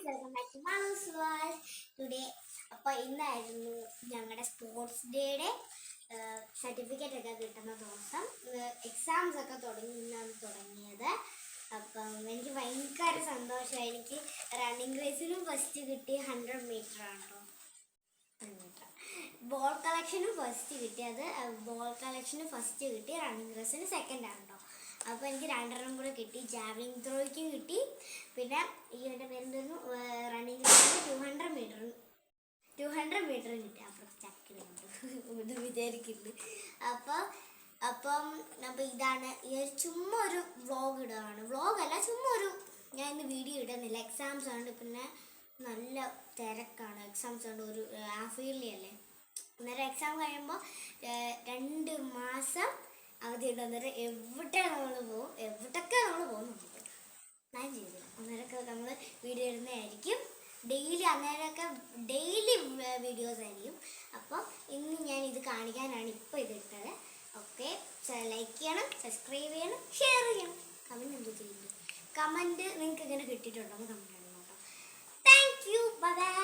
Welcome back to Maloos world. Today അപ്പോൾ ഇന്നായിരുന്നു ഞങ്ങളുടെ സ്പോർട്സ് ഡേയുടെ സർട്ടിഫിക്കറ്റ് ഒക്കെ കിട്ടുന്ന ദിവസം. എക്സാംസ് ഒക്കെ തുടങ്ങിയത്. അപ്പം എനിക്ക് ഭയങ്കര സന്തോഷമായി. എനിക്ക് റണ്ണിങ് റേസിനും ഫസ്റ്റ് കിട്ടി 100 മീറ്റർ ആണോ, ബോൾ കളക്ഷനും ഫസ്റ്റ് കിട്ടിയത്. ബോൾ കളക്ഷന് ഫസ്റ്റ് കിട്ടി, റണ്ണിങ് റേസിന് സെക്കൻഡ് ആണോ. അപ്പോൾ എനിക്ക് 2 കൂടെ കിട്ടി. ജാവലിംഗ് ത്രോയ്ക്കും കിട്ടി. പിന്നെ ഈ എൻ്റെ പേരെന്തായിരുന്നു, റണ്ണിങ് റേസിന് 200 മീറ്റർ കിട്ടി. അപ്പുറത്ത് ചക്കിലുണ്ട് വിചാരിക്കുന്നത്. അപ്പം ഇതാണ് ചുമ്മാ ഒരു വ്ളോഗ് ഇടുകയാണ്. വ്ളോഗല്ല, ചുമ്മാ ഞാൻ ഇന്ന് വീഡിയോ ഇടുന്നില്ല. എക്സാംസ് ഉണ്ട്, പിന്നെ നല്ല തിരക്കാണ്. എക്സാംസ് ഉണ്ട്, ഒരു ഹാഫ് ഇയർലി അല്ലേ. അന്നേരം എക്സാം കഴിയുമ്പോൾ 2 മാസം അവധി ഉണ്ട്. അന്നേരം എവിടെയൊക്കെ നമ്മൾ പോകുന്നുണ്ട്. ഞാൻ ചെയ്തില്ല. അന്നേരമൊക്കെ നമ്മൾ വീഡിയോ ഇടുന്നതായിരിക്കും. ഡെയിലി വീഡിയോസ് ആയിരിക്കും. അപ്പോൾ ഇന്ന് ഞാൻ ഇത് കാണിക്കാനാണ് ഇപ്പോൾ ഇതിട്ടത്. ഓക്കെ, ലൈക്ക് ചെയ്യണം, സബ്സ്ക്രൈബ് ചെയ്യണം, ഷെയർ ചെയ്യണം. കമൻറ്റ് എന്ത് ചെയ്യുന്നു? കമൻറ്റ് നിങ്ങൾക്ക് ഇങ്ങനെ കിട്ടിയിട്ടുണ്ടോ? കമൻറ്റ് ചെയ്യണം കേട്ടോ. Thank you, by.